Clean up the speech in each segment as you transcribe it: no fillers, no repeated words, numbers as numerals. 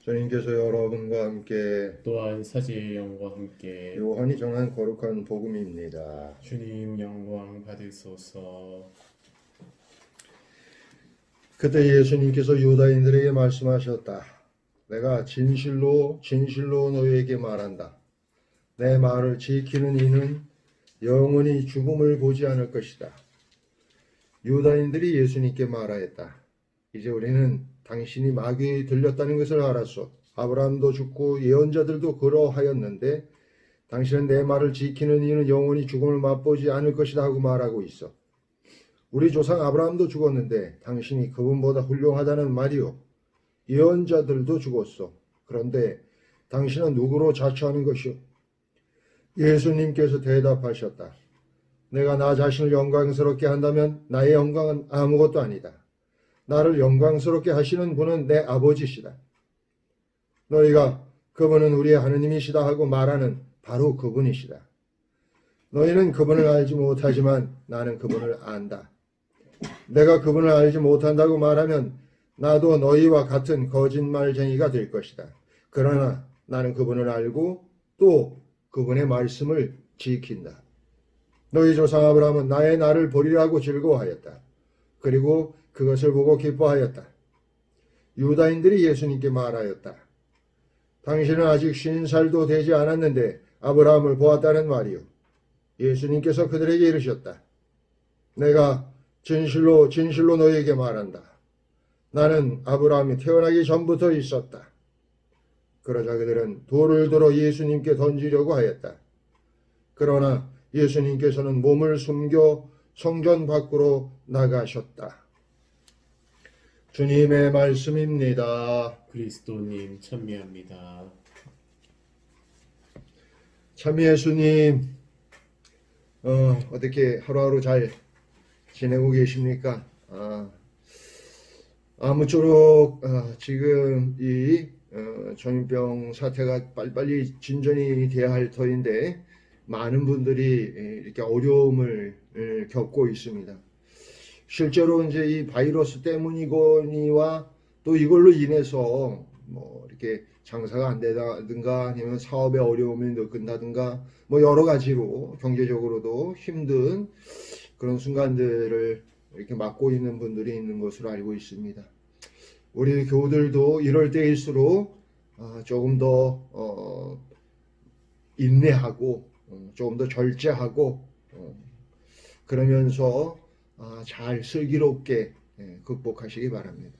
주님께서 여러분과 함께 또한 사제의 영과 함께 요한이 전한 거룩한 복음입니다. 주님 영광 받으소서. 그때 예수님께서 유다인들에게 말씀하셨다. 내가 진실로 진실로 너희에게 말한다. 내 말을 지키는 이는 영원히 죽음을 보지 않을 것이다. 유다인들이 예수님께 말하였다. 이제 우리는 당신이 마귀에 들렸다는 것을 알았소. 아브라함도 죽고 예언자들도 그러하였는데 당신은 내 말을 지키는 이는 영원히 죽음을 맛보지 않을 것이다 하고 말하고 있어. 우리 조상 아브라함도 죽었는데 당신이 그분보다 훌륭하다는 말이요. 예언자들도 죽었어. 그런데 당신은 누구로 자처하는 것이요? 예수님께서 대답하셨다. 내가 나 자신을 영광스럽게 한다면 나의 영광은 아무것도 아니다. 나를 영광스럽게 하시는 분은 내 아버지시다. 너희가 그분은 우리의 하느님이시다 하고 말하는 바로 그분이시다. 너희는 그분을 알지 못하지만 나는 그분을 안다. 내가 그분을 알지 못한다고 말하면 나도 너희와 같은 거짓말쟁이가 될 것이다. 그러나 나는 그분을 알고 또 그분의 말씀을 지킨다. 너희 조상 아브라함은 나의 날을 보리라고 즐거워하였다. 그리고 그것을 보고 기뻐하였다. 유다인들이 예수님께 말하였다. 당신은 아직 50살도 되지 않았는데 아브라함을 보았다는 말이요. 예수님께서 그들에게 이르셨다. 내가 진실로 진실로 너희에게 말한다. 나는 아브라함이 태어나기 전부터 있었다. 그러자 그들은 돌을 들어 예수님께 던지려고 하였다. 그러나 예수님께서는 몸을 숨겨 성전 밖으로 나가셨다. 주님의 말씀입니다. 그리스도님 찬미합니다. 참 예수님, 어떻게 하루하루 잘 지내고 계십니까? 아무쪼록 지금 이 전염병 사태가 빨리빨리 진전이 돼야 할 터인데 많은 분들이 이렇게 어려움을 겪고 있습니다. 실제로 이제 이 바이러스 때문이거니와 또 이걸로 인해서 뭐 이렇게 장사가 안 되다든가 아니면 사업에 어려움이 느낀다든가 뭐 여러 가지로 경제적으로도 힘든 그런 순간들을 이렇게 맞고 있는 분들이 있는 것으로 알고 있습니다. 우리 교우들도 이럴 때일수록 조금 더 인내하고 조금 더 절제하고 그러면서 잘 슬기롭게 극복하시기 바랍니다.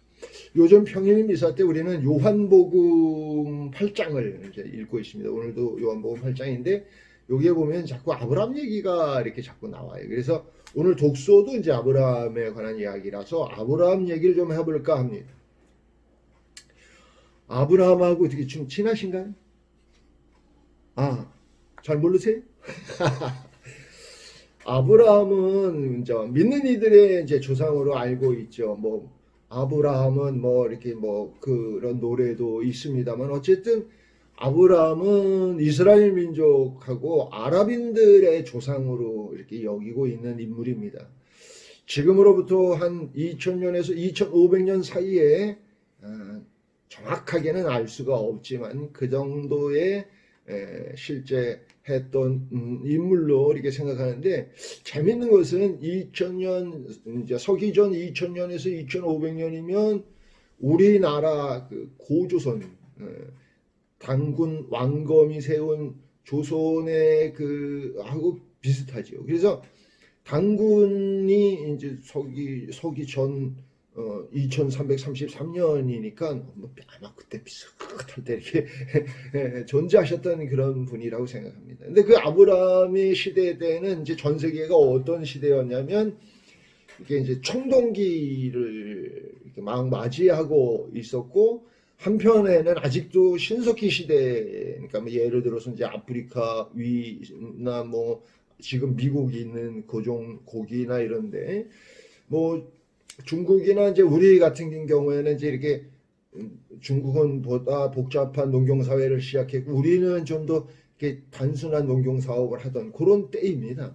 요즘 평일 미사 때 우리는 요한복음 8장을 이제 읽고 있습니다. 오늘도 요한복음 8장인데 여기에 보면 자꾸 아브라함 얘기가 이렇게 자꾸 나와요. 그래서 오늘 독서도 이제 아브라함에 관한 이야기라서 아브라함 얘기를 좀 해볼까 합니다. 아브라함하고 어떻게 좀 친하신가요? 잘 모르세요? 아브라함은 이제 믿는 이들의 이제 조상으로 알고 있죠. 뭐 아브라함은 뭐 이렇게 뭐 그런 노래도 있습니다만 어쨌든 아브라함은 이스라엘 민족하고 아랍인들의 조상으로 이렇게 여기고 있는 인물입니다. 지금으로부터 한 2000년에서 2500년 사이에 정확하게는 알 수가 없지만 그 정도의 실제 했던 인물로 이렇게 생각하는데 재밌는 것은 2000년 이제 서기전 2000년에서 2500년이면 우리나라 그 고조선 단군 왕검이 세운 조선의 그 하고 비슷하지요. 그래서 단군이 이제 서기전 2333년이니까 아마 그때 비슷할 때 이렇게 존재하셨던 그런 분이라고 생각합니다. 근데 그 아브라함의 시대 때는 이제 전 세계가 어떤 시대였냐면 이게 이제 청동기를 이렇게 막 맞이하고 있었고 한편에는 아직도 신석기 시대, 그러니까 뭐 예를 들어서 이제 아프리카 위나 뭐 지금 미국이 있는 고종고기나 이런데 뭐 중국이나 이제 우리 같은 경우에는 이제 이렇게 중국은 보다 복잡한 농경 사회를 시작했고 우리는 좀 더 이렇게 단순한 농경 사업을 하던 그런 때입니다.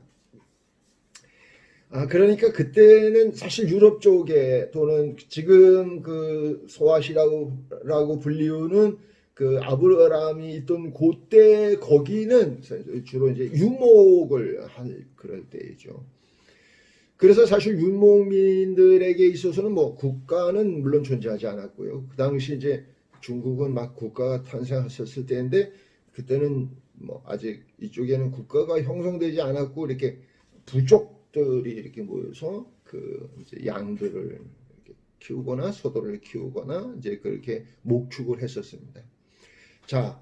그러니까 그때는 사실 유럽 쪽에 또는 지금 그 소아시라고 불리우는 그 아브라함이 있던 그때 거기는 주로 이제 유목을 할 그럴 때이죠. 그래서 사실 유목민들에게 있어서는 뭐 국가는 물론 존재하지 않았고요. 그 당시 이제 중국은 막 국가가 탄생했었을 때인데 그때는 뭐 아직 이쪽에는 국가가 형성되지 않았고 이렇게 부족들이 이렇게 모여서 그 이제 양들을 이렇게 키우거나 소들을 키우거나 이제 그렇게 목축을 했었습니다. 자,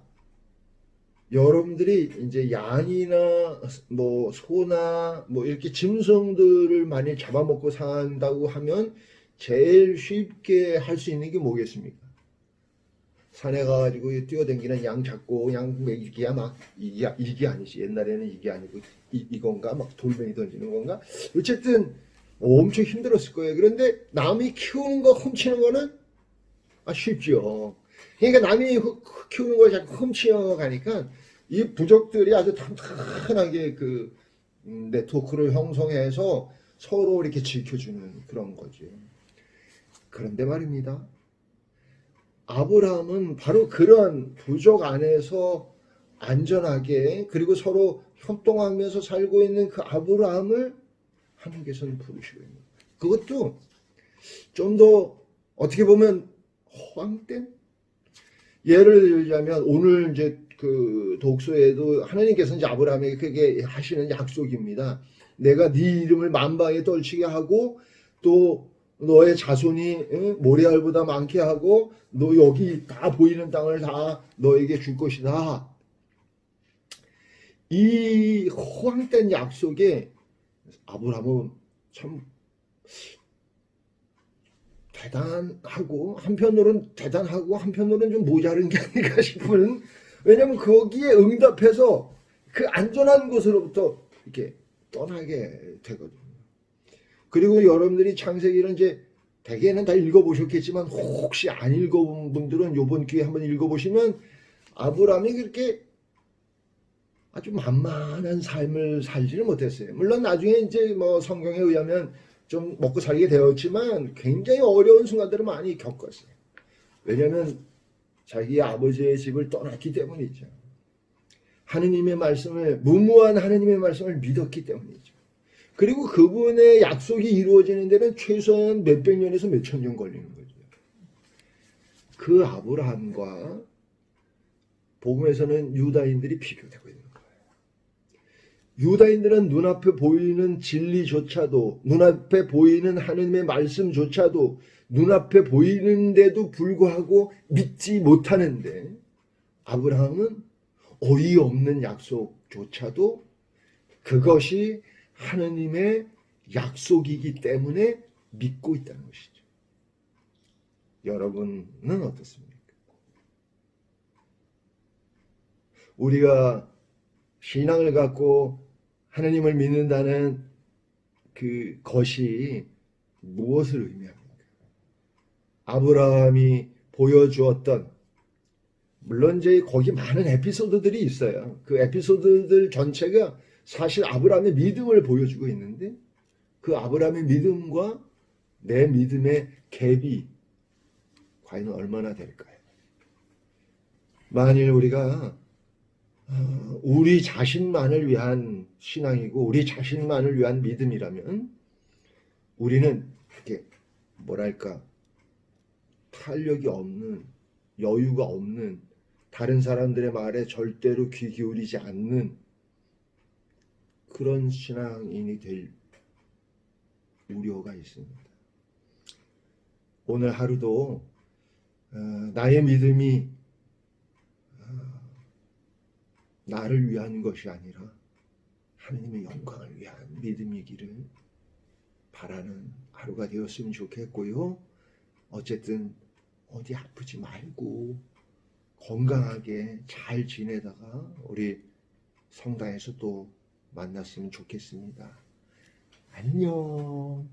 여러분들이 이제 양이나 뭐 소나 뭐 이렇게 짐승들을 많이 잡아먹고 산다고 하면 제일 쉽게 할 수 있는 게 뭐겠습니까? 산에 가가지고 뛰어다니는 양 잡고 양 먹이기야 막 이게 아니지. 옛날에는 이게 아니고 이건가 막 돌멩이 던지는 건가? 어쨌든 엄청 힘들었을 거예요. 그런데 남이 키우는 거 훔치는 거는 쉽죠. 그러니까 남이 키우는 걸 자꾸 훔치어 가니까 이 부족들이 아주 탄탄하게 그 네트워크를 형성해서 서로 이렇게 지켜주는 그런 거죠. 그런데 말입니다. 아브라함은 바로 그런 부족 안에서 안전하게 그리고 서로 협동하면서 살고 있는 그 아브라함을 하나님께서는 부르시고 있는 거예요. 그것도 좀 더 어떻게 보면 허황된 예를 들자면 오늘 이제 그 독서에도 하나님께서 이제 아브라함에게 그게 하시는 약속입니다. 내가 네 이름을 만방에 떨치게 하고 또 너의 자손이 모래알보다 많게 하고 너 여기 다 보이는 땅을 다 너에게 줄 것이다. 이 허황된 약속에 아브라함은 참 대단하고 한편으로는 대단하고 한편으로는 좀 모자른 게 아닐까 싶은 왜냐하면 거기에 응답해서 그 안전한 곳으로부터 이렇게 떠나게 되거든요. 그리고 여러분들이 창세기를 이제 대개는 다 읽어보셨겠지만 혹시 안 읽어본 분들은 이번 기회에 한번 읽어보시면 아브라함이 그렇게 아주 만만한 삶을 살지는 못했어요. 물론 나중에 이제 뭐 성경에 의하면 좀 먹고 살게 되었지만 굉장히 어려운 순간들을 많이 겪었어요. 왜냐하면 자기 아버지의 집을 떠났기 때문이죠. 하느님의 말씀을 무모한 하느님의 말씀을 믿었기 때문이죠. 그리고 그분의 약속이 이루어지는 데는 최소한 몇백 년에서 몇천 년 걸리는 거죠. 그 아브라함과 복음에서는 유다인들이 비교되고 있는 거예요. 유다인들은 눈앞에 보이는 진리조차도 눈앞에 보이는 하느님의 말씀조차도 눈앞에 보이는데도 불구하고 믿지 못하는데 아브라함은 어이없는 약속조차도 그것이 하느님의 약속이기 때문에 믿고 있다는 것이죠. 여러분은 어떻습니까? 우리가 신앙을 갖고 하느님을 믿는다는 그 것이 무엇을 의미합니까? 아브라함이 보여주었던 물론 이제 거기 많은 에피소드들이 있어요. 그 에피소드들 전체가 사실 아브라함의 믿음을 보여주고 있는데 그 아브라함의 믿음과 내 믿음의 갭이 과연 얼마나 될까요? 만일 우리가 우리 자신만을 위한 신앙이고 우리 자신만을 위한 믿음이라면 우리는 이렇게 뭐랄까 탄력이 없는 여유가 없는 다른 사람들의 말에 절대로 귀 기울이지 않는 그런 신앙인이 될 우려가 있습니다. 오늘 하루도 나의 믿음이 나를 위한 것이 아니라 하나님의 영광을 위한 믿음이기를 바라는 하루가 되었으면 좋겠고요. 어쨌든 어디 아프지 말고 건강하게 잘 지내다가 우리 성당에서 또 만났으면 좋겠습니다. 안녕.